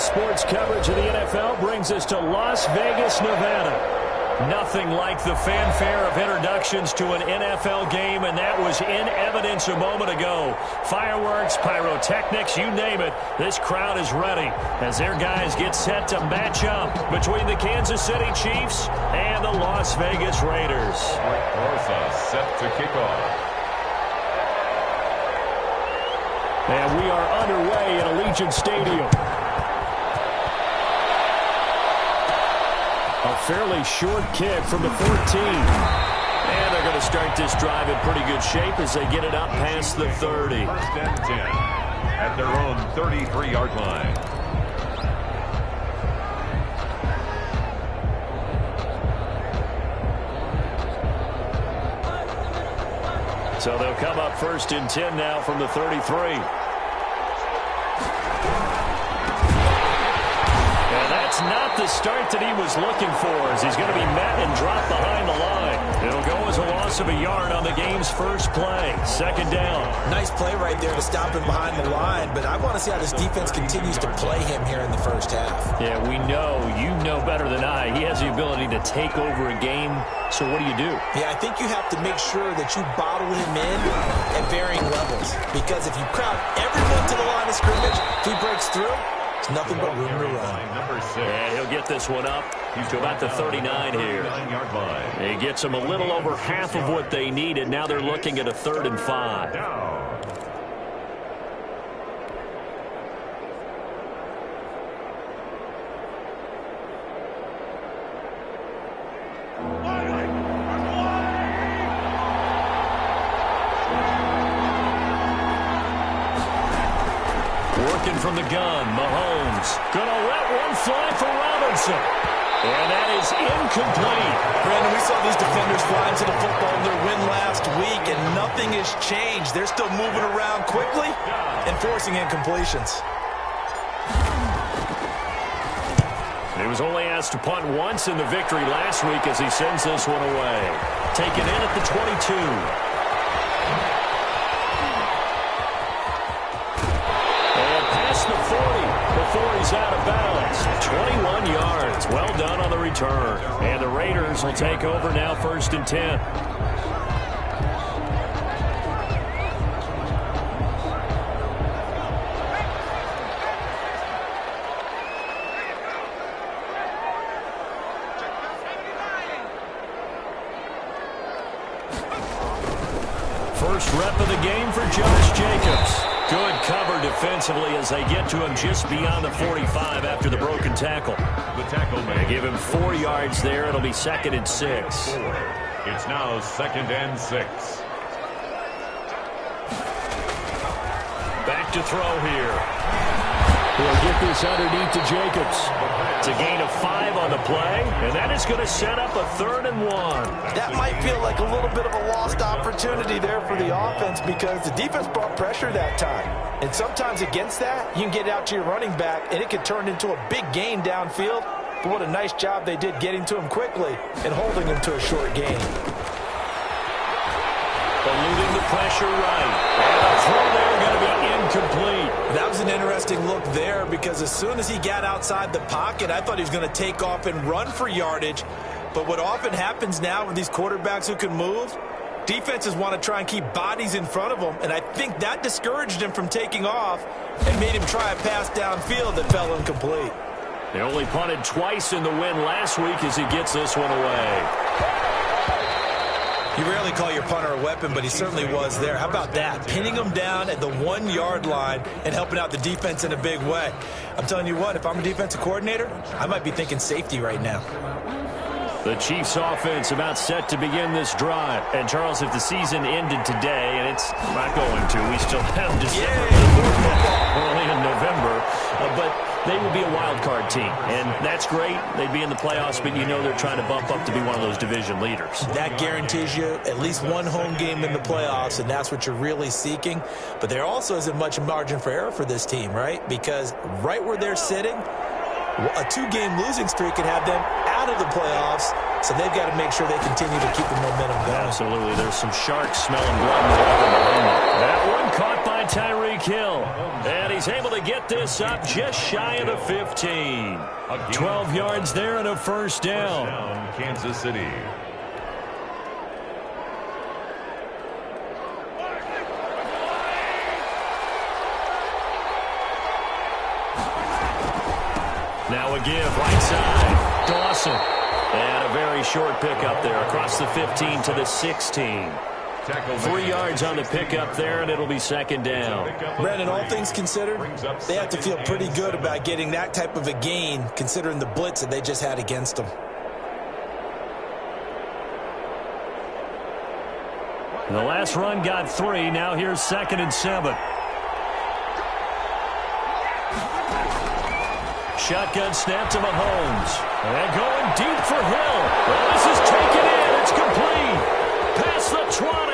sports coverage of the NFL brings us to Las Vegas, Nevada. Nothing like the fanfare of introductions to an NFL game, and that was in evidence a moment ago. Fireworks, pyrotechnics, you name it. This crowd is ready as their guys get set to match up between the Kansas City Chiefs and the Las Vegas Raiders. Orsa set to kick off. And we are underway at Allegiant Stadium. A fairly short kick from the 14. And they're going to start this drive in pretty good shape as they get it up past the 30. First and 10 at their own 33-yard line. So they'll come up first and 10 now from the 33. That's not the start that he was looking for, as he's going to be met and dropped behind the line. It'll go as a loss of a yard on the game's first play. Second down. Nice play right there to stop him behind the line, but I want to see how this defense continues to play him here in the first half. Yeah, we know. You know better than I. He has the ability to take over a game, so what do you do? Yeah, I think you have to make sure that you bottle him in at varying levels, because if you crowd everyone to the line of scrimmage, if he breaks through, it's nothing but room to run. And he'll get this one up to about the 39 here. He gets them a little over half of what they needed. Now they're looking at a 3rd and 5. Working from the gun, Mahomes gonna let one fly for Robinson, and that is incomplete. Brandon, we saw these defenders flying to the football in their win last week, and nothing has changed. They're still moving around quickly and forcing incompletions. He was only asked to punt once in the victory last week as he sends this one away. Taken in at the 22. The 40 before he's out of bounds. 21 yards. Well done on the return. And the Raiders will take over now, 1st and 10. First rep of the game for Josh Jacobs. Good cover defensively as they get to him just beyond the 45 after the broken tackle. The tackle They give him 4 yards there. It'll be 2nd and 6. It's now 2nd and 6. Back to throw here. He'll get this underneath to Jacobs. It's a gain of 5 on the play, and that is going to set up a 3rd and 1. That might feel like a little bit of a lost opportunity there for the offense because the defense brought pressure that time. And sometimes against that, you can get out to your running back, and it could turn into a big gain downfield. But what a nice job they did getting to him quickly and holding him to a short gain. Eluding the pressure right. And the throw there going to be incomplete. That was an interesting look there because as soon as he got outside the pocket, I thought he was going to take off and run for yardage. But what often happens now with these quarterbacks who can move, defenses want to try and keep bodies in front of them, and I think that discouraged him from taking off and made him try a pass downfield that fell incomplete. They only punted twice in the win last week as he gets this one away. You rarely call your punter a weapon, but he certainly was there. How about that? Pinning him down at the 1-yard line and helping out the defense in a big way. I'm telling you what, if I'm a defensive coordinator, I might be thinking safety right now. The Chiefs offense about set to begin this drive. And Charles, if the season ended today, and it's not going to, we still have December early in November, but they would be a wild card team. And that's great. They'd be in the playoffs, but you know they're trying to bump up to be one of those division leaders. That guarantees you at least one home game in the playoffs, and that's what you're really seeking. But there also isn't much margin for error for this team, right? Because right where they're sitting, a 2-game losing streak could have them out of the playoffs, so they've got to make sure they continue to keep the momentum going. Absolutely. There's some sharks smelling blood in the water behind them. That one caught by by Tyreek Hill. And he's able to get this up just shy of the 15. 12 yards there and a first down. Kansas City. Now a give right side. Dawson. And a very short pickup there across the 15 to the 16. 3 yards on the pickup there, and it'll be second down. Brandon, all things considered, they have to feel pretty good about getting that type of a gain, considering the blitz that they just had against them. The last run got 3. Now here's 2nd and 7. Shotgun snap to Mahomes. And going deep for Hill. Well, this is taken in. It's complete. Past the 20.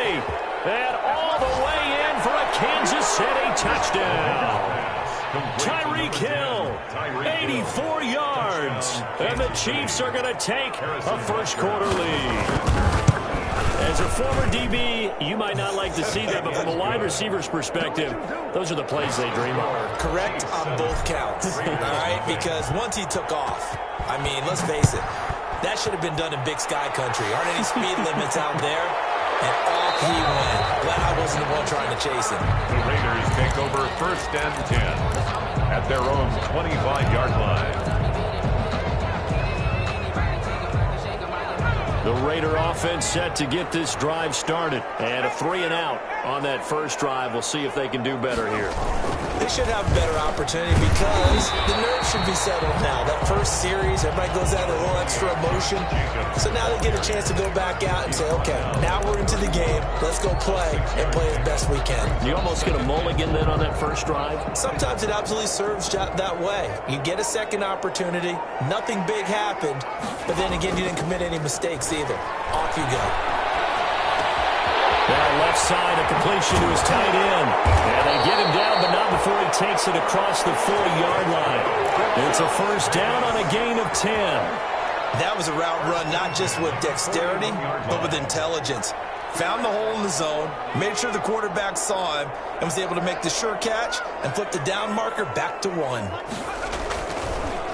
And all the way in for a Kansas City touchdown. Tyreek Hill, 84 yards. And the Chiefs are going to take a first-quarter lead. As a former DB, you might not like to see that, but from a wide receiver's perspective, those are the plays they dream of. Correct on both counts, all right? Because once he took off, I mean, let's face it, that should have been done in Big Sky country. Aren't any speed limits out there? And off he went. Glad I wasn't the one trying to chase him. The Raiders take over 1st and 10 at their own 25-yard line. The Raider offense set to get this drive started. And a 3-and-out on that first drive. We'll see if they can do better here. They should have a better opportunity because the nerves should be settled now. That first series, everybody goes out with a little extra emotion. So now they get a chance to go back out and say, okay, now we're into the game. Let's go play and play as best we can. You almost get a mulligan then on that first drive? Sometimes it absolutely serves that way. You get a second opportunity. Nothing big happened. But then again, you didn't commit any mistakes either. Off you go. Now left side, a completion to his tight end. And they get him down, but not before he takes it across the 40-yard line. It's a first down on a gain of 10. That was a route run not just with dexterity, but with intelligence. Found the hole in the zone, made sure the quarterback saw him, and was able to make the sure catch and flip the down marker back to 1.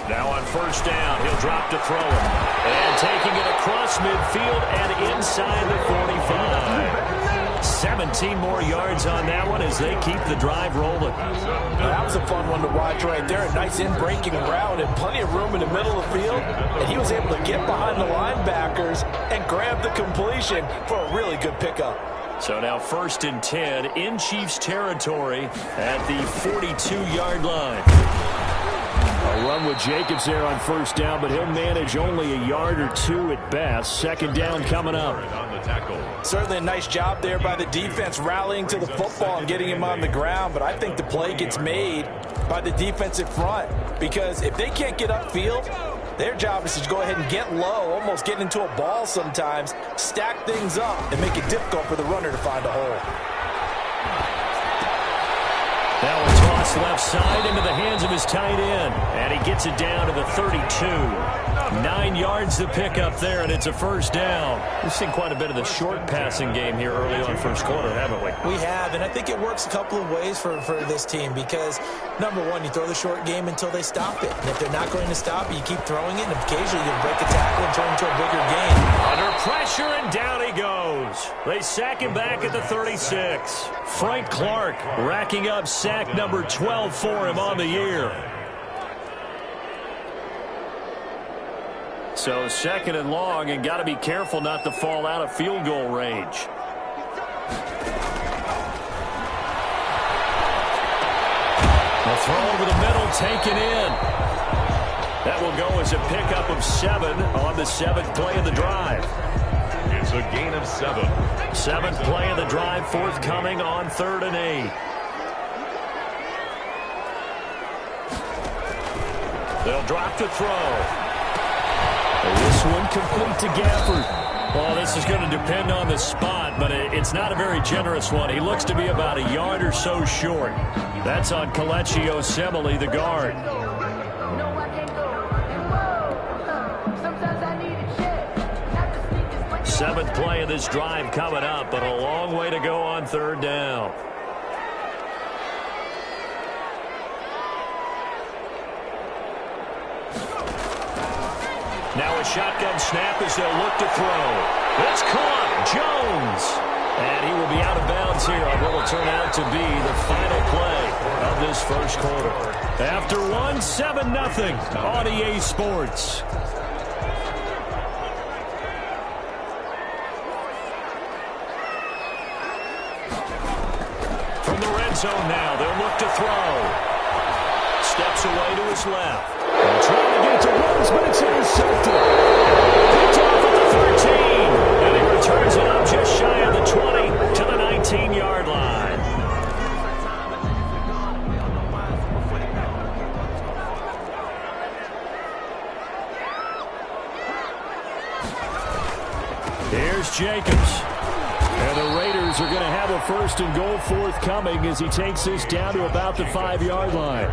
Now on first down, he'll drop to throw it. And taking it across midfield and inside the 45. 17 more yards on that one as they keep the drive rolling. That was a fun one to watch right there. A nice in-breaking route and plenty of room in the middle of the field. And he was able to get behind the linebackers and grab the completion for a really good pickup. So now 1st and 10 in Chiefs territory at the 42-yard line. A run with Jacobs there on first down, but he'll manage only a yard or 2 at best. Second down coming up. Certainly a nice job there by the defense rallying to the football and getting him on the ground, but I think the play gets made by the defensive front because if they can't get upfield, their job is to go ahead and get low, almost get into a ball sometimes, stack things up, and make it difficult for the runner to find a hole. That one tossed left side into the hands of his tight end. And he gets it down to the 32. 9 yards to pick up there, and it's a first down. We've seen quite a bit of the short passing game here early on first quarter, haven't we? We have, and I think it works a couple of ways for this team because, number one, you throw the short game until they stop it. And if they're not going to stop it, you keep throwing it, and occasionally you'll break a tackle and turn into a bigger gain. Under pressure, and down he goes. They sack him back at the 36. Frank Clark racking up sack number 12 for him on the year. So 2nd and long, and got to be careful not to fall out of field goal range. A throw over the middle, taken in. That will go as a pickup of 7 on the 7th play of the drive. It's a gain of 7. 7th play of the drive, forthcoming on 3rd and 8. They'll drop to throw. This one complete to Gafford. Well, this is going to depend on the spot, but it's not a very generous one. He looks to be about a yard or so short. That's on Kelechi Osemele, the guard. 7th play of this drive coming up, but a long way to go on 3rd down. a shotgun snap as they'll look to throw. It's caught. Jones. And he will be out of bounds here on what will turn out to be the final play of this first quarter. After one, 7-0 on EA Sports. From the red zone now, they'll look to throw. Steps away to his left. Trying to get to Woods, but it's intercepted. Picked off at the 13. And he returns it up just shy of the 20 to the 19-yard line. Here's Jacobs. And the Raiders are going to have a first and goal forthcoming as he takes this down to about the 5-yard line.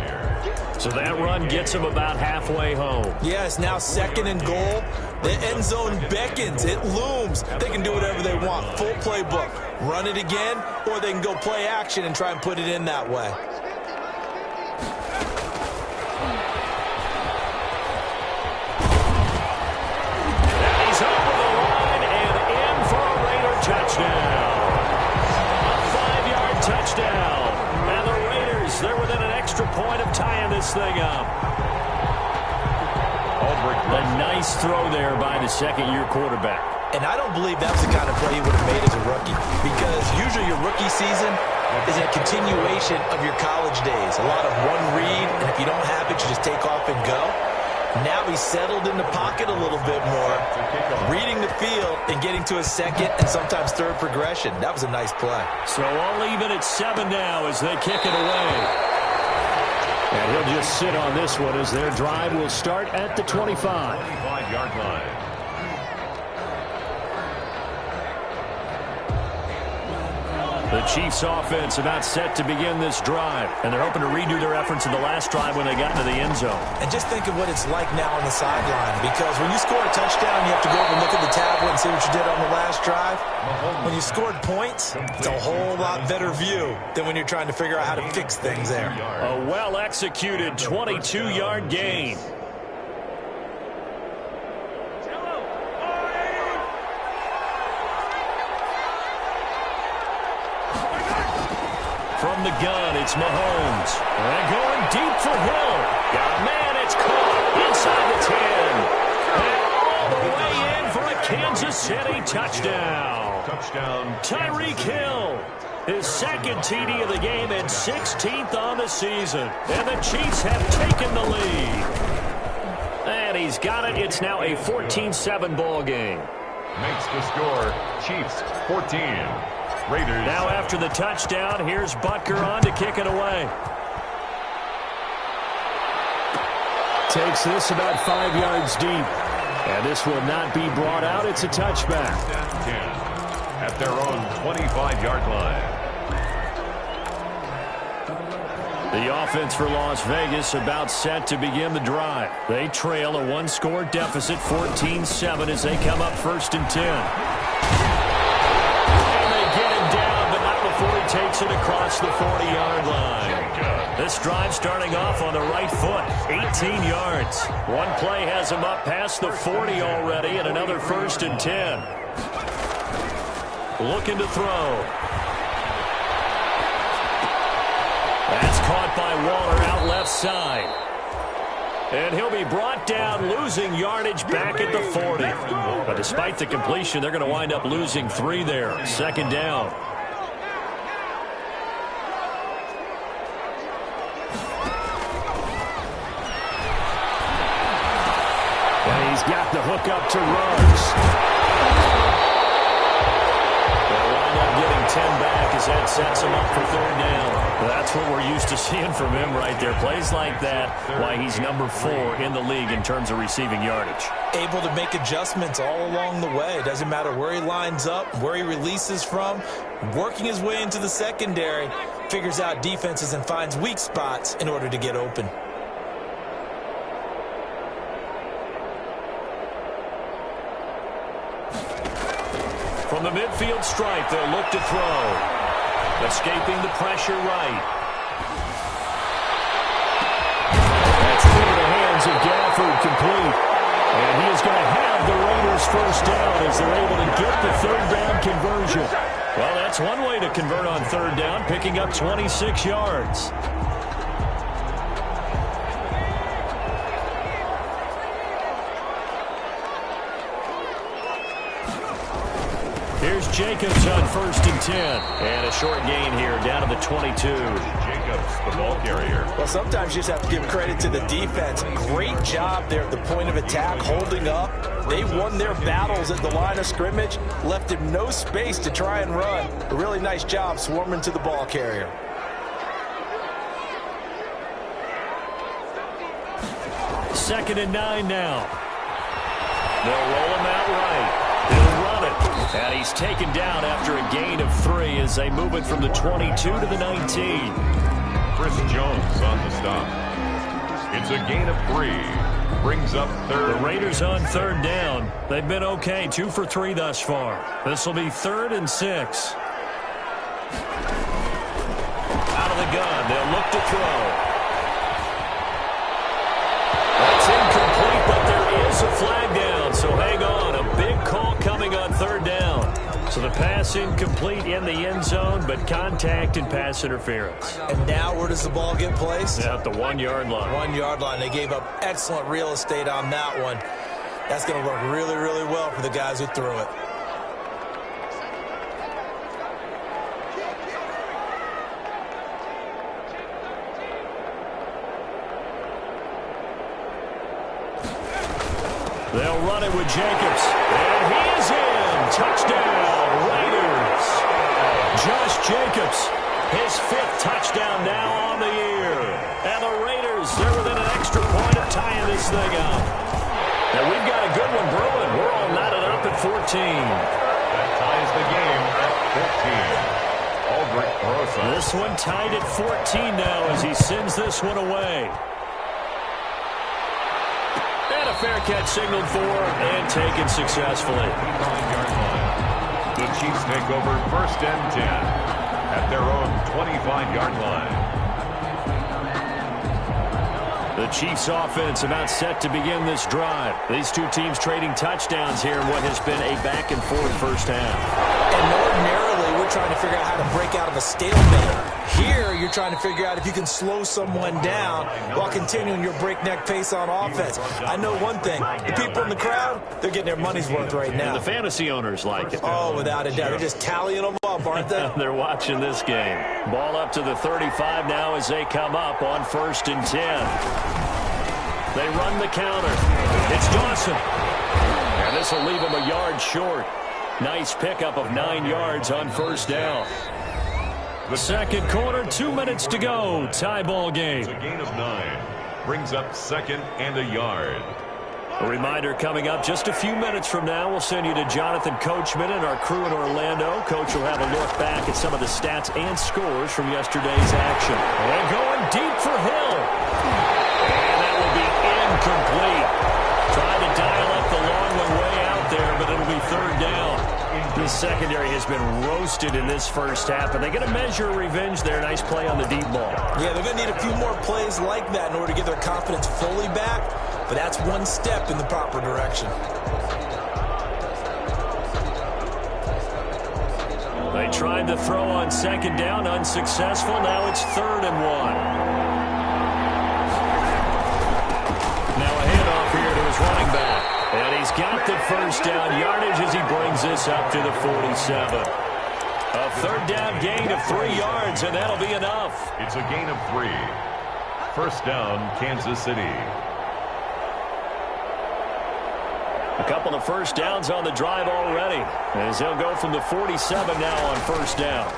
So that run gets him about halfway home. Yeah, it's now 2nd and goal. The end zone beckons. It looms. They can do whatever they want. Full playbook. Run it again, or they can go play action and try and put it in that way. And he's over the line and in for a Raider touchdown. A 5-yard touchdown. And the Raiders, they're within an extra point of tying this thing up. A nice throw there by the second-year quarterback. And I don't believe that's the kind of play he would have made as a rookie, because usually your rookie season is a continuation of your college days. A lot of one read, and if you don't have it, you just take off and go. Now he's settled in the pocket a little bit more, reading the field and getting to a second and sometimes third progression. That was a nice play. So all even at 7 now as they kick it away. And he'll just sit on this one as their drive will start at the 25. 25-yard line. The Chiefs offense about set to begin this drive. And they're hoping to redo their efforts in the last drive when they got into the end zone. And just think of what it's like now on the sideline, because when you score a touchdown, you have to go over and look at the tablet and see what you did on the last drive. When you scored points, it's a whole lot better view than when you're trying to figure out how to fix things there. A well-executed 22-yard gain. From the gun, it's Mahomes. And going deep for Hill. Got a man, it's caught inside the 10. And all the way in for a Kansas City touchdown. Touchdown. Tyreek Hill, his second TD of the game and 16th on the season. And the Chiefs have taken the lead. And he's got it. It's now a 14-7 ball game. Makes the score. Chiefs 14. Raiders. Now after the touchdown, here's Butker on to kick it away. Takes this about 5 yards deep. And this will not be brought out. It's a touchback. 10 at their own 25-yard line. The offense for Las Vegas about set to begin the drive. They trail a one-score deficit, 14-7, as they come up 1st and 10. Before he takes it across the 40-yard line. This drive starting off on the right foot, 18 yards. One play has him up past the 40 already, and another 1st and 10. Looking to throw. That's caught by Waller out left side. And he'll be brought down, losing yardage back at the 40. But despite the completion, they're going to wind up losing 3 there. 2nd down. He's got the hook up to Ruggs. They'll wind up getting 10 back as that sets him up for 3rd down. That's what we're used to seeing from him right there. Plays like that, why he's number 4 in the league in terms of receiving yardage. Able to make adjustments all along the way. Doesn't matter where he lines up, where he releases from. Working his way into the secondary, figures out defenses and finds weak spots in order to get open. From the midfield stripe, they'll look to throw. Escaping the pressure right. That's through the hands of Gafford, complete. And he is going to have first down as they're able to get the third down conversion. Well, that's one way to convert on third down, picking up 26 yards. Here's Jacobs on 1st and 10. And a short gain here down to the 22. Jacobs, the ball carrier. Well, sometimes you just have to give credit to the defense. Great job there at the point of attack, holding up. They won their battles at the line of scrimmage, left him no space to try and run. A really nice job swarming to the ball carrier. Second and 9 now. They'll roll him out right. He'll run it. And he's taken down after a gain of 3 as they move it from the 22 to the 19. Chris Jones on the stop. It's a gain of 3. Brings up third. The Raiders on third down. They've been okay, 2 for 3 thus far. This will be 3rd and 6. Out of the gun. They'll look to throw. That's incomplete, but there is a flag down, so hang on. A big call coming on third down. So the pass incomplete in the end zone, but contact and pass interference. And now where does the ball get placed? At the 1-yard line. 1-yard line. They gave up excellent real estate on that one. That's going to work really, really well for the guys who threw it. They'll run it with Jacobs. And he is in. Touchdown, Raiders. Josh Jacobs, his 5th touchdown now on the year. And the Raiders, they're within an extra point of tying this thing up. Now we've got a good one brewing. We're all knotted up at 14. That ties the game at 14. Aldrich Rosa. This one tied at 14 now as he sends this one away. A fair catch signaled for and taken successfully. The Chiefs take over 1st and 10 at their own 25-yard line. The Chiefs offense about set to begin this drive. These two teams trading touchdowns here in what has been a back-and-forth first half. And ordinarily, we're trying to figure out how to break out of a stalemate. Here, you're trying to figure out if you can slow someone down while continuing your breakneck pace on offense. I know one thing. The people in the crowd, they're getting their money's worth right now. And the fantasy owners like it. Oh, without a doubt. They're just tallying them up, aren't they? They're watching this game. Ball up to the 35 now as they come up on 1st and 10. They run the counter. It's Dawson. And this will leave him a yard short. Nice pickup of 9 yards on 1st down. The second quarter, 2 minutes to go. Tie ball game. It's a gain of 9. Brings up 2nd and a yard. A reminder coming up just a few minutes from now. We'll send you to Jonathan Coachman and our crew in Orlando. Coach will have a look back at some of the stats and scores from yesterday's action. And going deep for Hill. And that will be incomplete. Trying to dial up the long one way out there, but it'll be 3rd down. The secondary has been roasted in this first half, and they get a measure of revenge there. Nice play on the deep ball. Yeah, they're going to need a few more plays like that in order to get their confidence fully back, but that's one step in the proper direction. They tried to throw on 2nd down, unsuccessful. Now it's 3rd and 1. Now a handoff here to his running back. And he's got the 1st down yardage as he brings this up to the 47. A 3rd down gain of 3 yards, and that'll be enough. It's a gain of 3. 1st down, Kansas City. A couple of 1st downs on the drive already, as he'll go from the 47 now on 1st down.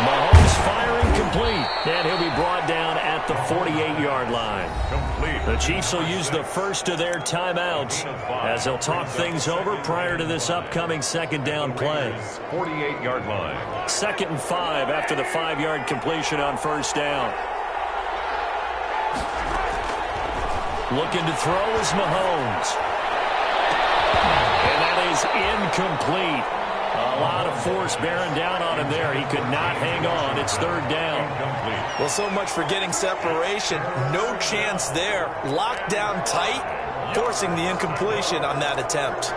Mahomes firing complete, and he'll be brought down at the 48-yard line. Complete. The Chiefs will use the first of their timeouts as they'll talk things over prior to this upcoming 2nd down play. 48-yard line. 2nd and 5 after the 5-yard completion on 1st down. Looking to throw is Mahomes. And that is incomplete. A lot of force bearing down on him there. He could not hang on. It's 3rd down. Well, so much for getting separation. No chance there. Locked down tight. forcing the incompletion on that attempt.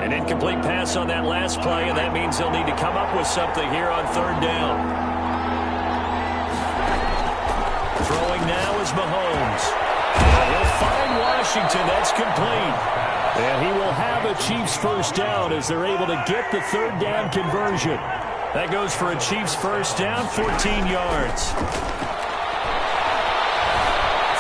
An incomplete pass on that last play, and that means they'll need to come up with something here on third down. Throwing now is Mahomes. And he'll find Washington. That's complete. And he will have a Chiefs first down as they're able to get the third down conversion. That goes for a Chiefs first down, 14 yards.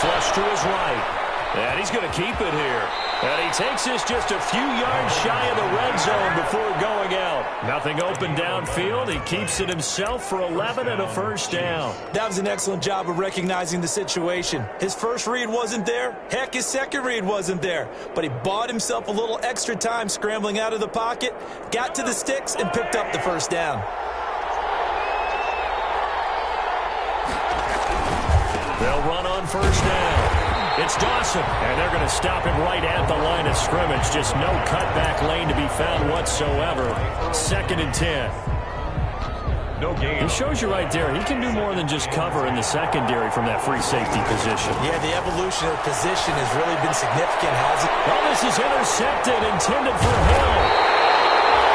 Flush to his right. And he's going to keep it here. And he takes this just a few yards shy of the red zone before going out. Nothing open downfield. He keeps it himself for 11 and a first down. That was an excellent job of recognizing the situation. His first read wasn't there. Heck, his second read wasn't there. But he bought himself a little extra time scrambling out of the pocket, got to the sticks, and picked up the first down. They'll run on first down. It's Dawson, and they're going to stop him right at the line of scrimmage. Just no cutback lane to be found whatsoever. 2nd and 10. No gain. He shows you right there, he can do more than just cover in the secondary from that free safety position. Yeah, the evolution of position has really been significant, hasn't it? Well, this is intercepted, intended for Hill.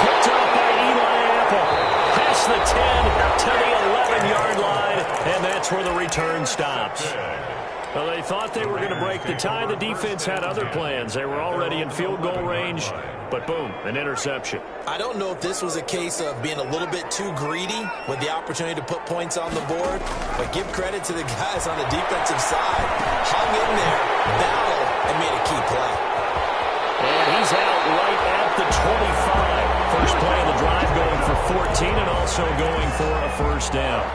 Picked up by Eli Apple. Past the 10 to the 11-yard line, and that's where the return stops. Well, they thought they were going to break the tie. The defense had other plans. They were already in field goal range, but boom, an interception. I don't know if this was a case of being a little bit too greedy with the opportunity to put points on the board, but give credit to the guys on the defensive side. Hung in there, battled, and made a key play. And he's out right at the 25. First play of the drive going for 14 and also going for a first down.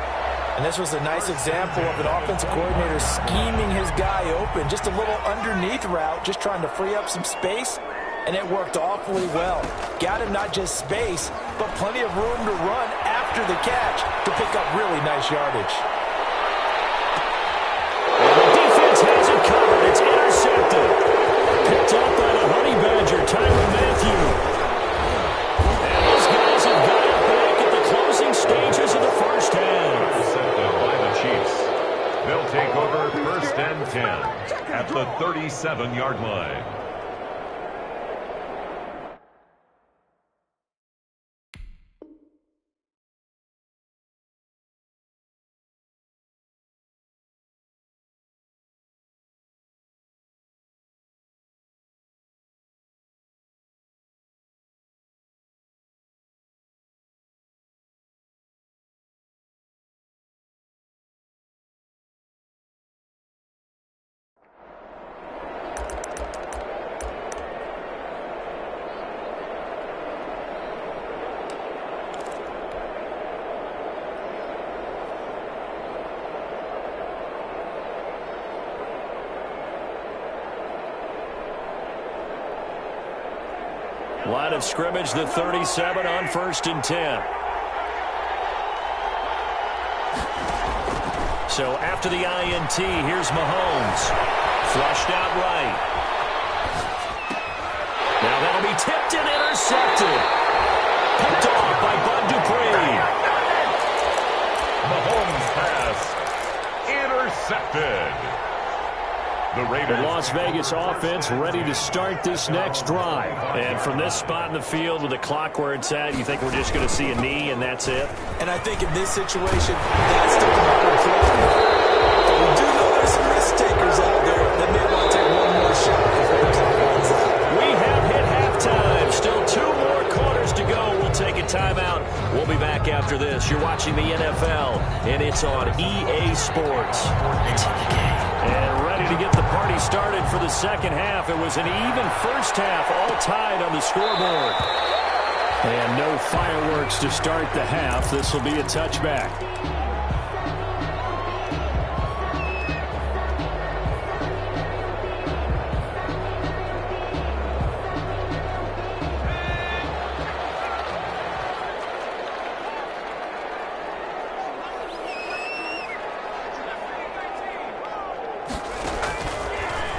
And this was a nice example of an offensive coordinator scheming his guy open. Just a little underneath route, just trying to free up some space, and it worked awfully well. Got him not just space, but plenty of room to run after the catch to pick up really nice yardage. And the defense has it covered. It's intercepted. Picked up by the Honey Badger, Tyrann Mathieu. And those guys have got it back at the closing stages of the first half. They'll take over 1st and 10 at the 37-yard line. Line of scrimmage, the 37 on 1st and 10. So after the INT, here's Mahomes. Flushed out right. Now that'll be tipped and intercepted. Picked off by Bud Dupree. Mahomes pass intercepted. The Las Vegas offense ready to start this next drive. And from this spot in the field with the clock where it's at, you think we're just going to see a knee and that's it? And I think in this situation, that's the proper play. We do know there's some risk takers out there that may want to take one more shot before the clock runs out. We have hit halftime. Still 2 more quarters to go. We'll take a timeout. We'll be back after this. You're watching the NFL, and it's on EA Sports. And ready to get the party started for the second half. It was an even first half, all tied on the scoreboard. And no fireworks to start the half. This will be a touchback.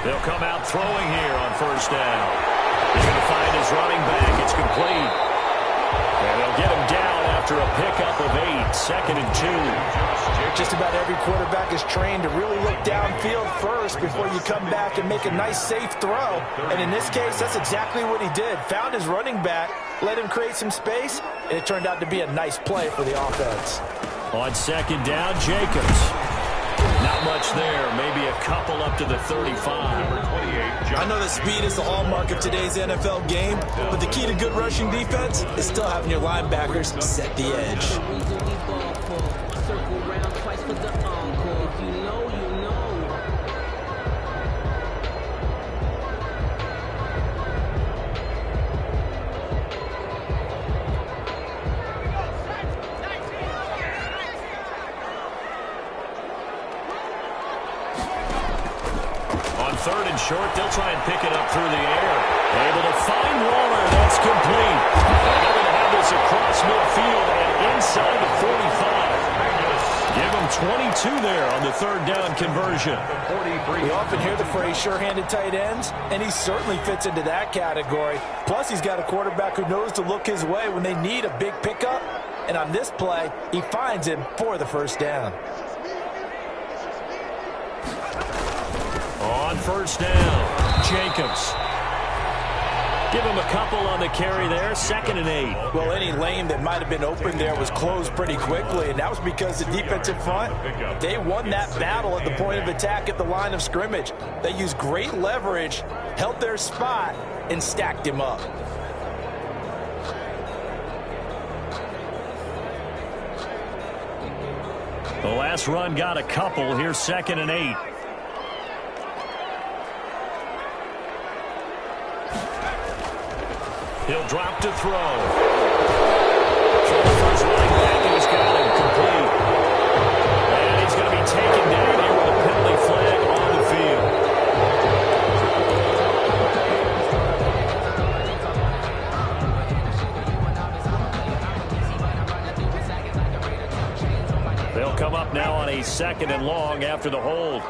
They'll come out throwing here on first down. He's going to find his running back. It's complete. And they'll get him down after a pickup of 8. 2nd and 2. Just about every quarterback is trained to really look downfield first before you come back and make a nice, safe throw. And in this case, that's exactly what he did. Found his running back, let him create some space, and it turned out to be a nice play for the offense. On 2nd down, Jacobs. Not much there. Maybe a couple up to the 35. I know that speed is the hallmark of today's NFL game, but the key to good rushing defense is still having your linebackers set the edge. Third and short, they'll try and pick it up through the air. Able to find Waller. That's complete. And they're going to have this across midfield and inside the 45. Give them 22 there on the 3rd down conversion. We often hear the phrase sure-handed tight ends, and he certainly fits into that category. Plus, he's got a quarterback who knows to look his way when they need a big pickup. And on this play, he finds him for the 1st down. On 1st down, Jacobs. Give him a couple on the carry there, 2nd and 8. Well, any lane that might have been open there was closed pretty quickly, and that was because the defensive front, they won that battle at the point of attack at the line of scrimmage. They used great leverage, held their spot, and stacked him up. The last run got a couple. Here's 2nd and 8. He'll drop to throw. First running back, he's got him complete. And he's going to be taken down here with a penalty flag on the field. They'll come up now on a 2nd and long after the hold.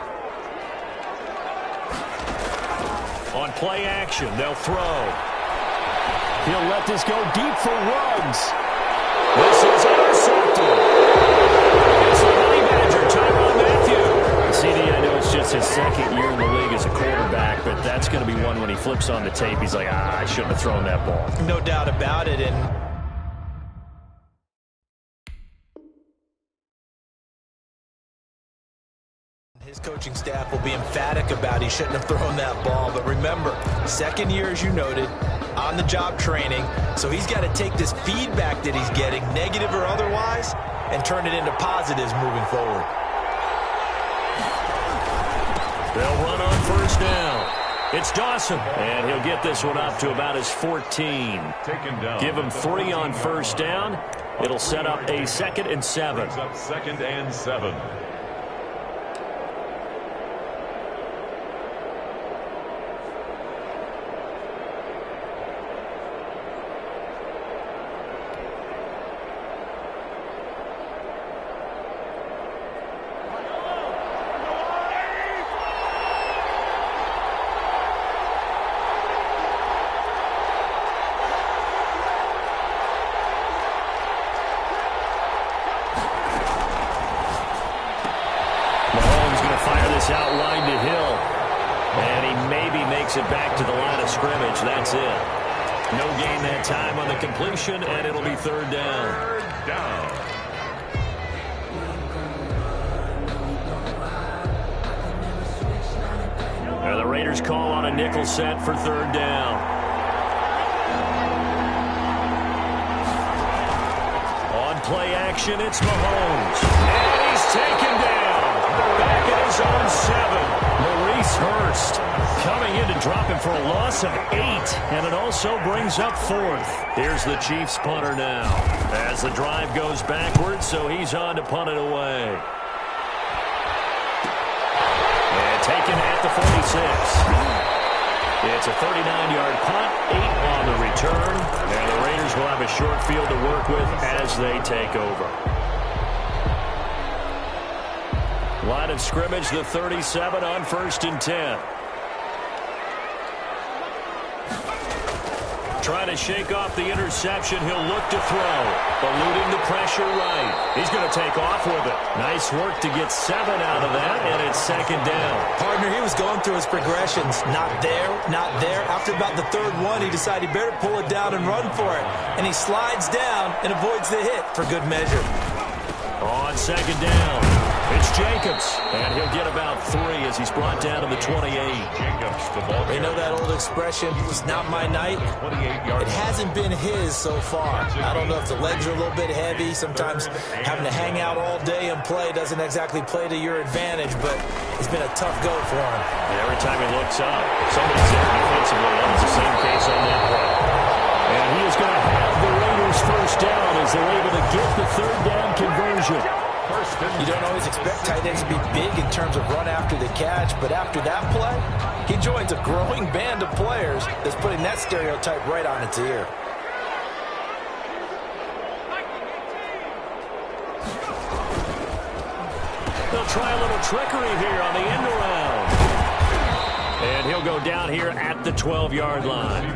On play action, they'll throw. He'll let this go deep for Ruggs. This is intercepted. It's the Honey Badger, Tyrann Mathieu. CD, I know it's just his 2nd year in the league as a quarterback, but that's going to be one when he flips on the tape. He's like, I shouldn't have thrown that ball. No doubt about it. And his coaching staff will be emphatic about he shouldn't have thrown that ball. But remember, 2nd year, as you noted, on-the-job training. So he's got to take this feedback that he's getting, negative or otherwise, and turn it into positives moving forward. They'll run on 1st down. It's Dawson, and he'll get this one up to about his 14. Give him 3 on 1st down. It'll set up a 2nd and 7. 2nd and 7. Outline to Hill, and he maybe makes it back to the line of scrimmage. That's it. No gain that time on the completion, and it'll be 3rd down. 3rd down. Now the Raiders call on a nickel set for 3rd down. On play action, it's Mahomes, and he's taken down. Back at his own 7. Maurice Hurst coming in to drop him for a loss of 8. And it also brings up 4th. Here's the Chiefs punter now. As the drive goes backwards, so he's on to punt it away. And taken at the 46. It's a 39-yard punt, 8 on the return. And the Raiders will have a short field to work with as they take over. Line of scrimmage, the 37 on 1st and 10. Trying to shake off the interception. He'll look to throw. Eluding the pressure right. He's going to take off with it. Nice work to get 7 out of that, and it's second down. Partner, he was going through his progressions. Not there, not there. After about the third one, he decided he better pull it down and run for it. And he slides down and avoids the hit for good measure. On second down, it's Jacobs, and he'll get about 3 as he's brought down to the 28. Jacobs, the ball. You know that old expression, it's not my night? It hasn't been his so far. I don't know if the legs are a little bit heavy. Sometimes having to hang out all day and play doesn't exactly play to your advantage, but it's been a tough go for him. And every time he looks up, somebody's there defensively. That's the same case on that play. And he is going to have the Raiders first down as they're able to get the third down conversion. You don't always expect tight ends to be big in terms of run after the catch, but after that play, he joins a growing band of players that's putting that stereotype right on its ear. They'll try a little trickery here on the end around. And he'll go down here at the 12-yard line.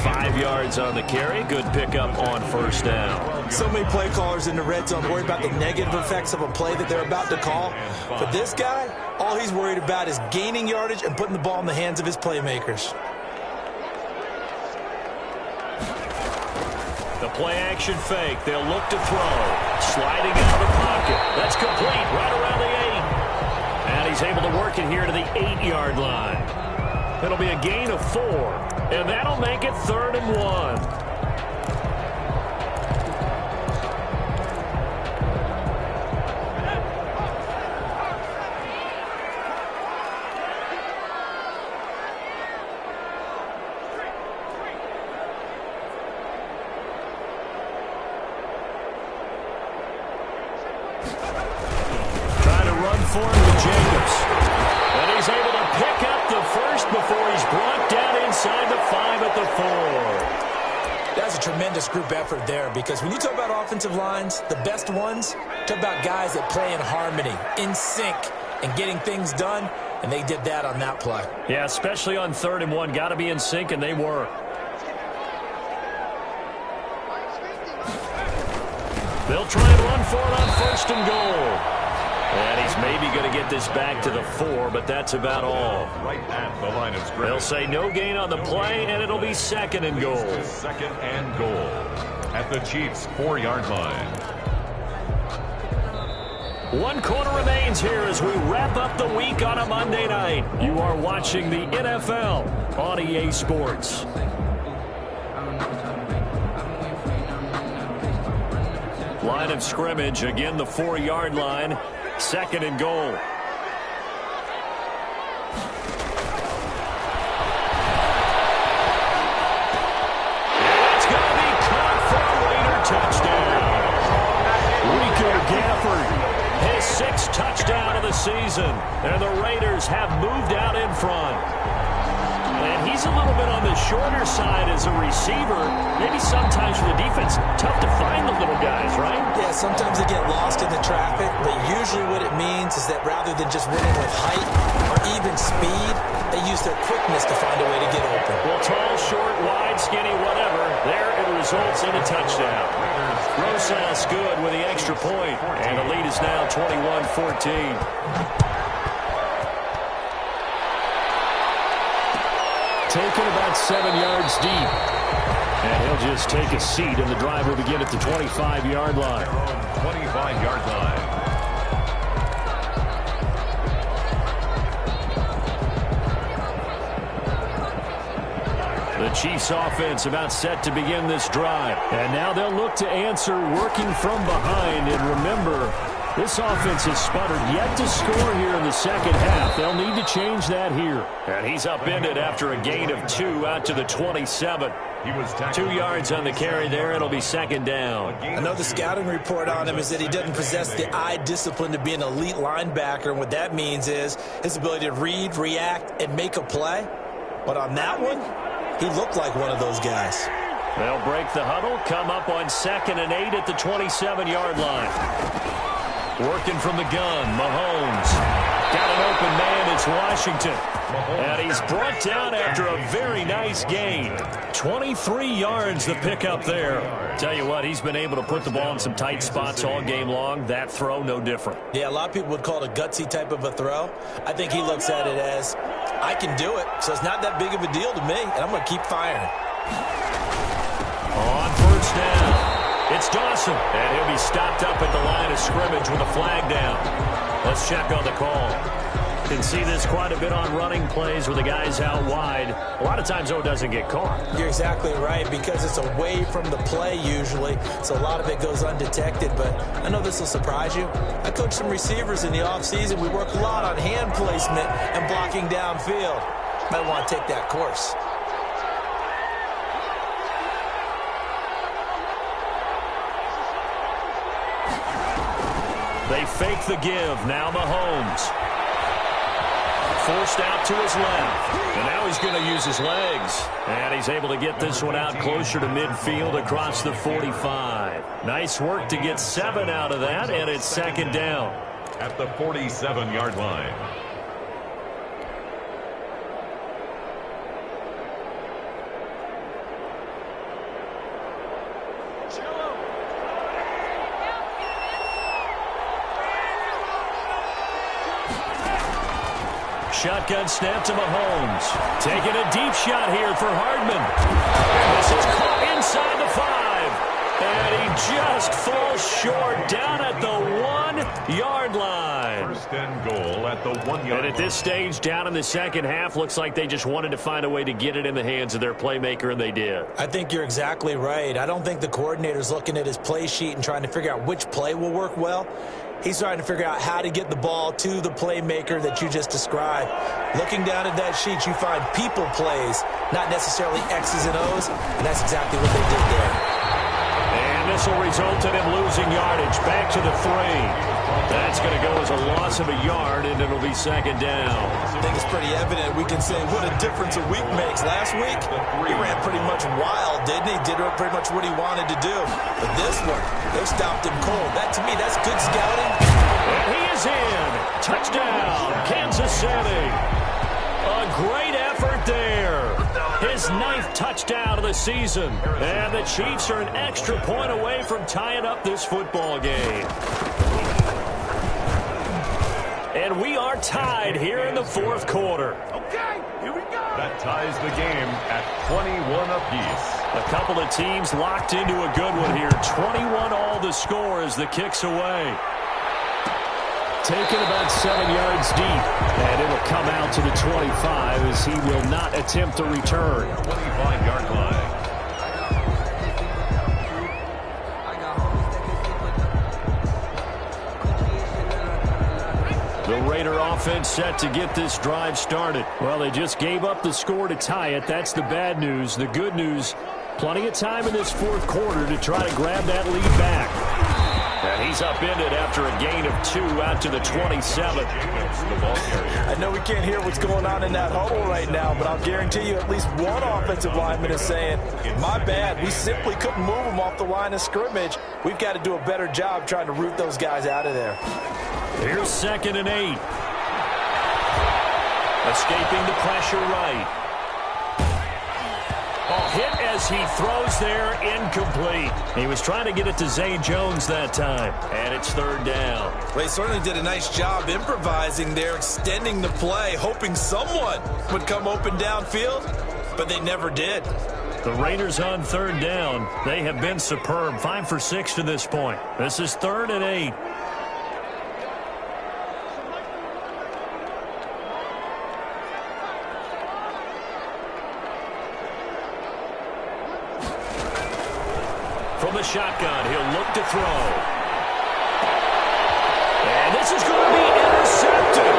5 yards on the carry. Good pickup on first down. So many play callers in the red zone worry about the negative effects of a play that they're about to call. For this guy, all he's worried about is gaining yardage and putting the ball in the hands of his playmakers. The play-action fake. They'll look to throw. Sliding out of the pocket. That's complete right around the 8. And he's able to work it here to the 8-yard line. It'll be a gain of 4. And that'll make it 3rd and 1. For him with Jacobs. And he's able to pick up the first before he's brought down inside the 5 at the 4. That's a tremendous group effort there, because when you talk about offensive lines, the best ones, talk about guys that play in harmony, in sync, and getting things done, and they did that on that play. Yeah, especially on 3rd and 1. Got to be in sync, and they were. They'll try and run for it on 1st and goal. And he's maybe going to get this back to the 4, but that's about all. Right at the line of scrimmage. They'll say no gain on the play, and it'll be 2nd and goal. 2nd and goal at the Chiefs' 4-yard line. 1 quarter remains here as we wrap up the week on a Monday night. You are watching the NFL on EA Sports. Line of scrimmage, again the 4-yard line. 2nd and goal. It's going to be caught for a Raider touchdown. Rico Gafford, his 6th touchdown of the season. And the Raiders have moved out in front. And he's a little bit on the shorter side as a receiver. Maybe sometimes for the defense, tough to find the little guys, right? Yeah, sometimes they get lost in the traffic, but usually what it means is that rather than just winning with height or even speed, they use their quickness to find a way to get open. Well, tall, short, wide, skinny, whatever, there it results in a touchdown. Rosas good with the extra point, and the lead is now 21-14. Taken about 7 yards deep. And he'll just take a seat, and the drive will begin at the 25-yard line. 25-yard line. The Chiefs offense about set to begin this drive. And now they'll look to answer working from behind. And remember, this offense has sputtered yet to score here in the second half. They'll need to change that here. And he's upended after a gain of 2 out to the 27. He was 2 yards on the carry there. It'll be 2nd down. I know the scouting report on him is that he doesn't possess the eye discipline to be an elite linebacker. And what that means is his ability to read, react, and make a play. But on that one, he looked like one of those guys. They'll break the huddle, come up on 2nd and 8 at the 27-yard line. Working from the gun, Mahomes. Got an open man it's Washington. And he's brought down after a very nice gain. 23 yards the pickup there. Tell you what, he's been able to put the ball in some tight spots all game long. That throw, no different. Yeah, a lot of people would call it a gutsy type of a throw. I think he looks at it as, I can do it, so it's not that big of a deal to me, and I'm going to keep firing. On first down. It's Dawson, and he'll be stopped up at the line of scrimmage with a flag down. Let's check on the call. You can see this quite a bit on running plays where the guy's out wide. A lot of times, though, it doesn't get caught. You're exactly right, because it's away from the play usually, so a lot of it goes undetected. But I know this will surprise you. I coach some receivers in the offseason. We work a lot on hand placement and blocking downfield. Might want to take that course. They fake the give. Now Mahomes. Forced out to his left. And now he's going to use his legs. And he's able to get this one out closer to midfield across the 45. Nice work to get 7 out of that, and it's second down. At the 47-yard line. Shotgun snap to Mahomes. Taking a deep shot here for Hardman. This is caught inside the 5. And he just falls short down at the 1-yard line. First and goal at the 1-yard line. And at this stage, down in the second half, looks like they just wanted to find a way to get it in the hands of their playmaker, and they did. I think you're exactly right. I don't think the coordinator's looking at his play sheet and trying to figure out which play will work well. He's trying to figure out how to get the ball to the playmaker that you just described. Looking down at that sheet, you find people plays, not necessarily X's and O's, and that's exactly what they did there. And this will result in him losing yardage. Back to the 3. That's going to go as a loss of a yard, and it'll be second down. I think it's pretty evident. We can say what a difference a week makes. Last week, he ran pretty much wild, didn't he? Did pretty much what he wanted to do. But this one, they stopped him cold. That, to me, that's good scouting. And he is in. Touchdown, Kansas City. A great effort there. His 9th touchdown of the season. And the Chiefs are an extra point away from tying up this football game. And we are tied here in the 4th quarter. Okay, here we go. That ties the game at 21 apiece. A couple of teams locked into a good one here. 21 all the score as the kick's away. Taken about 7 yards deep. And it'll come out to the 25 as he will not attempt to return. 25-yard line. The Raider offense set to get this drive started. Well, they just gave up the score to tie it. That's the bad news. The good news, plenty of time in this 4th quarter to try to grab that lead back. And he's upended after a gain of 2 out to the 27. I know we can't hear what's going on in that huddle right now, but I'll guarantee you at least one offensive lineman is saying, my bad, we simply couldn't move them off the line of scrimmage. We've got to do a better job trying to root those guys out of there. Here's 2nd and 8. Escaping the pressure right. Oh, hit as he throws there, incomplete. He was trying to get it to Zay Jones that time, and it's 3rd down. Well, he certainly did a nice job improvising there, extending the play, hoping someone would come open downfield, but they never did. The Raiders on 3rd down. They have been superb, 5 for 6 to this point. This is 3rd and 8. From the shotgun, he'll look to throw. And this is going to be intercepted.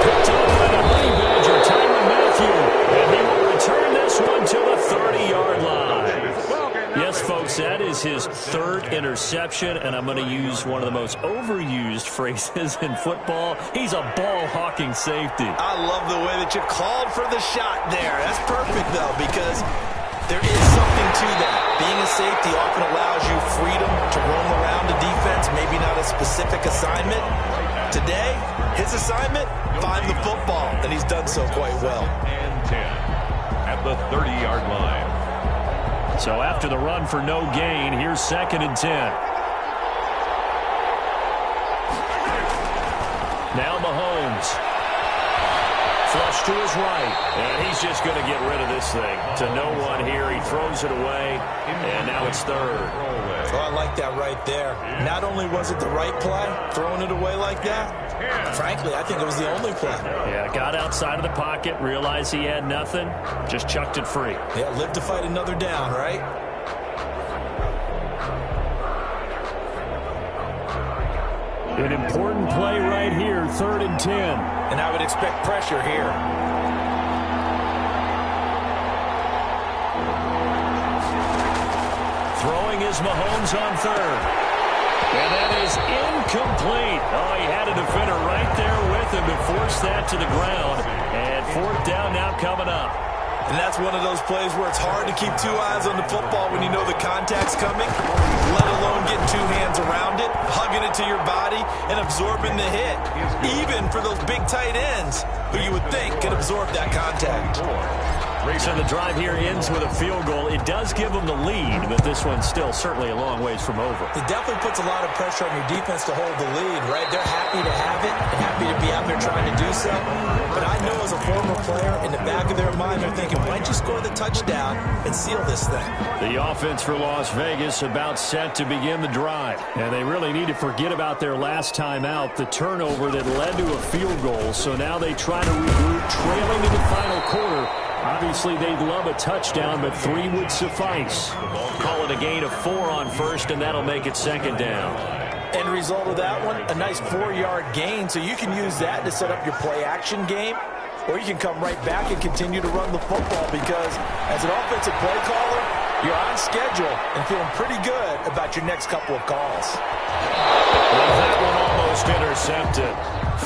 Picked up by the Honey Badger, Tyrann Mathieu. And he will return this one to the 30-yard line. Yes, folks, that is his 3rd interception, and I'm going to use one of the most overused phrases in football. He's a ball-hawking safety. I love the way that you called for the shot there. That's perfect, though, because there is something to that. Being a safety often allows you freedom to roam around the defense, maybe not a specific assignment. Today, his assignment, find the football, and he's done so quite well. And 10 at the 30-yard line. So after the run for no gain, here's 2nd and 10. Now Mahomes. Flush to his right, and he's just going to get rid of this thing. To no one here, he throws it away, and now it's 3rd. Oh, I like that right there. Not only was it the right play, throwing it away like that, frankly, I think it was the only play. Yeah, got outside of the pocket, realized he had nothing, just chucked it free. Yeah, live to fight another down, right? An important play right here, 3rd and 10. And I would expect pressure here. Throwing is Mahomes on 3rd. And that is incomplete. Oh, he had a defender right there with him to force that to the ground. And 4th down now coming up. And that's one of those plays where it's hard to keep 2 eyes on the football when you know the contact's coming, let alone getting 2 hands around it, hugging it to your body, and absorbing the hit. Even for those big tight ends who you would think could absorb that contact. So the drive here ends with a field goal. It does give them the lead, but this one's still certainly a long ways from over. It definitely puts a lot of pressure on your defense to hold the lead, right? They're happy to have it and happy to be out there trying to do so. But I know as a former player, in the back of their mind, they're thinking, why don't you score the touchdown and seal this thing? The offense for Las Vegas about set to begin the drive. And they really need to forget about their last time out, the turnover that led to a field goal. So now they try to regroup, trailing in the final quarter. Obviously, they'd love a touchdown, but 3 would suffice. Call it a gain of 4 on 1st, and that'll make it 2nd down. End result of that one, a nice 4-yard gain, so you can use that to set up your play-action game, or you can come right back and continue to run the football because as an offensive play caller, you're on schedule and feeling pretty good about your next couple of calls. Well, that one almost intercepted.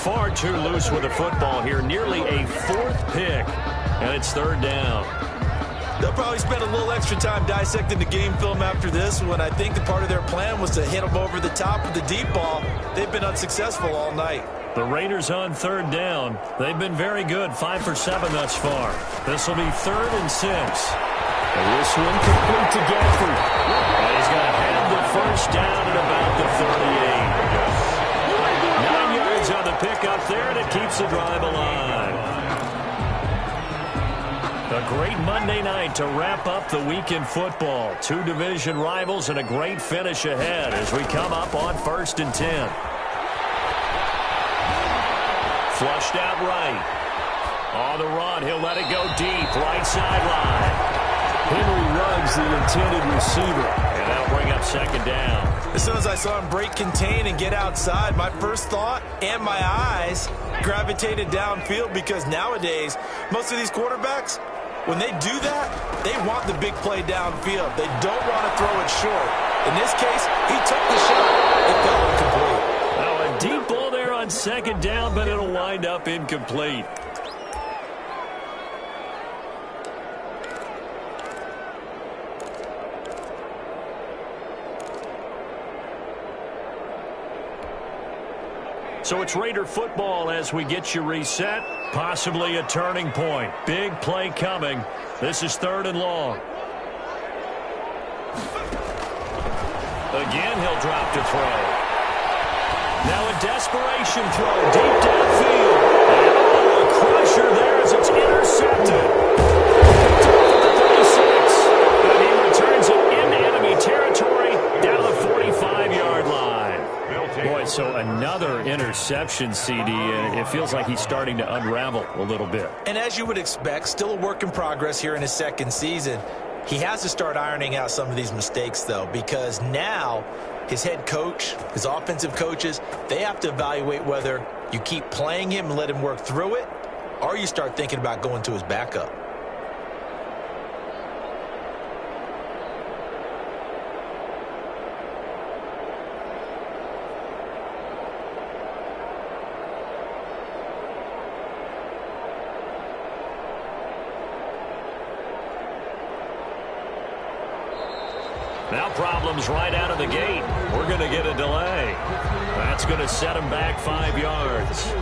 Far too loose with the football here, nearly a 4th pick. And it's 3rd down. They'll probably spend a little extra time dissecting the game film after this one. I think the part of their plan was to hit them over the top of the deep ball. They've been unsuccessful all night. The Raiders on 3rd down. They've been very good, 5 for 7 thus far. This will be 3rd and 6. And this one complete to Gafford. And he's going to have the 1st down at about the 38. 9 yards on the pickup there, and it keeps the drive alive. A great Monday night to wrap up the week in football. 2 division rivals and a great finish ahead as we come up on 1st and 10. Flushed out right. On the run, he'll let it go deep, right sideline. Henry Ruggs, the intended receiver, and that'll bring up 2nd down. As soon as I saw him break contain and get outside, my first thought and my eyes gravitated downfield because nowadays, most of these quarterbacks, when they do that, they want the big play downfield. They don't want to throw it short. In this case, he took the shot. It fell incomplete. Well, a deep ball there on 2nd down, but it'll wind up incomplete. So it's Raider football as we get you reset. Possibly a turning point. Big play coming. This is 3rd and long. Again, he'll drop to throw. Now a desperation throw deep downfield. And a crusher there as it's intercepted. To the 36. And he returns it into enemy territory down the 45-yard line. Boy, so another interception, CD, and it feels like he's starting to unravel a little bit. And as you would expect, still a work in progress here in his 2nd season. He has to start ironing out some of these mistakes, though, because now his head coach, his offensive coaches, they have to evaluate whether you keep playing him and let him work through it, or you start thinking about going to his backup. Now problems right out of the gate. We're going to get a delay. That's going to set him back 5 yards.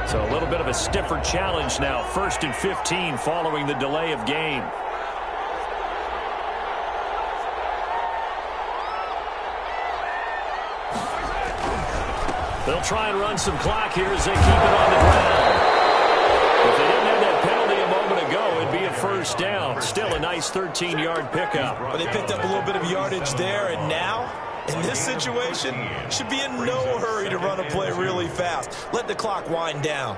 So a little bit of a stiffer challenge now. 1st and 15 following the delay of game. They'll try and run some clock here as they keep it on the ground. If they didn't have that penalty a moment ago, it'd be a first down. Still a nice 13-yard pickup. But they picked up a little bit of yardage there, and now, in this situation, should be in no hurry to run a play really fast. Let the clock wind down.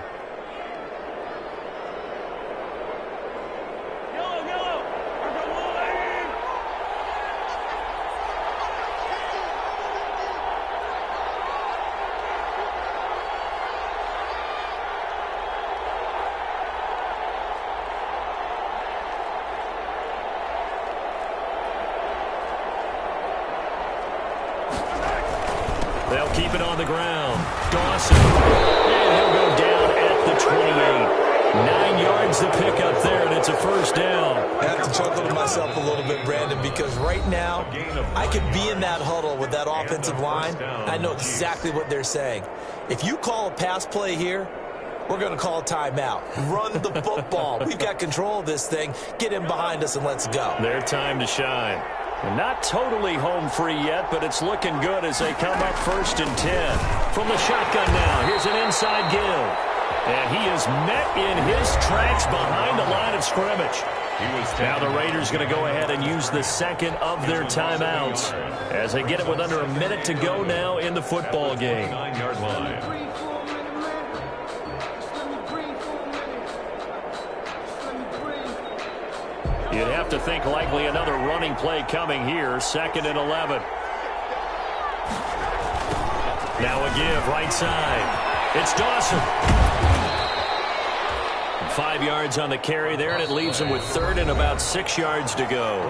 They'll keep it on the ground. Dawson. And he'll go down at the 28. 9 yards to pick up there, and it's a first down. I have to chuckle to myself a little bit, Brandon, because right now I could be in that huddle with that offensive line. I know exactly what they're saying. If you call a pass play here, we're going to call a timeout. Run the football. We've got control of this thing. Get in behind us and let's go. Their time to shine. And not totally home free yet, but it's looking good as they come up 1st and 10. From the shotgun now, here's an inside give. And he is met in his tracks behind the line of scrimmage. Now the Raiders going to go ahead and use the second of their timeouts as they get it with under a minute to go now in the football game. 9-yard line. You'd have to think likely another running play coming here. 2nd and 11. Now a give right side. It's Dawson. 5 yards on the carry there, and it leaves him with 3rd and about 6 yards to go.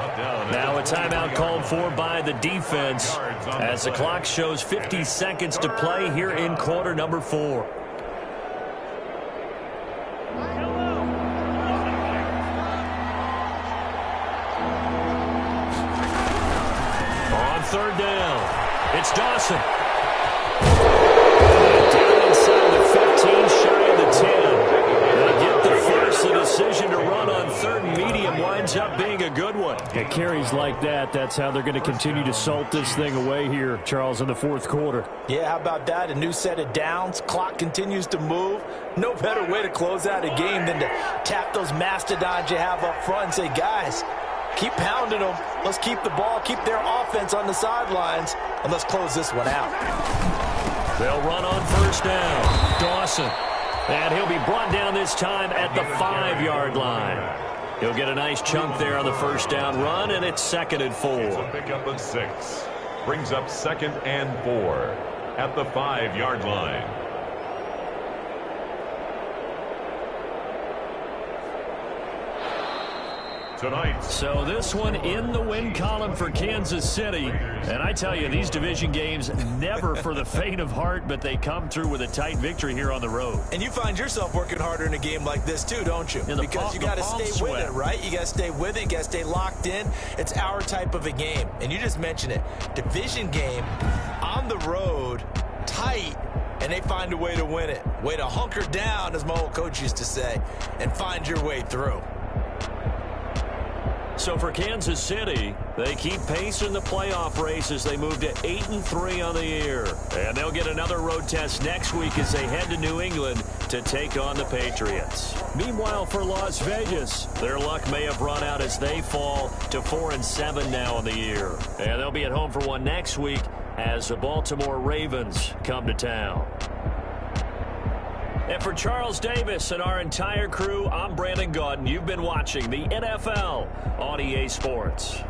Now a timeout called for by the defense as the clock shows 50 seconds to play here in quarter number 4. On 3rd down, it's Dawson. Down inside the 15, shy of the 10. They'll get the first. The decision to run on 3rd and medium winds up being a good one. Yeah, carries like that, that's how they're going to continue to salt this thing away here, Charles, in the 4th quarter. Yeah, how about that? A new set of downs. Clock continues to move. No better way to close out a game than to tap those mastodons you have up front and say, guys, keep pounding them. Let's keep the ball, keep their offense on the sidelines, and let's close this one out. They'll run on 1st down. Dawson. And he'll be brought down this time at the 5-yard line. He'll get a nice chunk there on the 1st down run, and it's 2nd and 4. It's a pickup of 6. Brings up 2nd and 4 at the 5-yard line. Tonight. So this one in the win column for Kansas City. And I tell you, these division games never for the faint of heart, but they come through with a tight victory here on the road. And you find yourself working harder in a game like this too, don't you? Because you got to stay with it, right? You got to stay with it. You got to stay locked in. It's our type of a game. And you just mentioned it. Division game on the road, tight, and they find a way to win it. Way to hunker down, as my old coach used to say, and find your way through. So for Kansas City, they keep pace in the playoff race as they move to 8-3 on the year. And they'll get another road test next week as they head to New England to take on the Patriots. Meanwhile, for Las Vegas, their luck may have run out as they fall to 4-7 now on the year. And they'll be at home for one next week as the Baltimore Ravens come to town. And for Charles Davis and our entire crew, I'm Brandon Gaudin. You've been watching the NFL on EA Sports.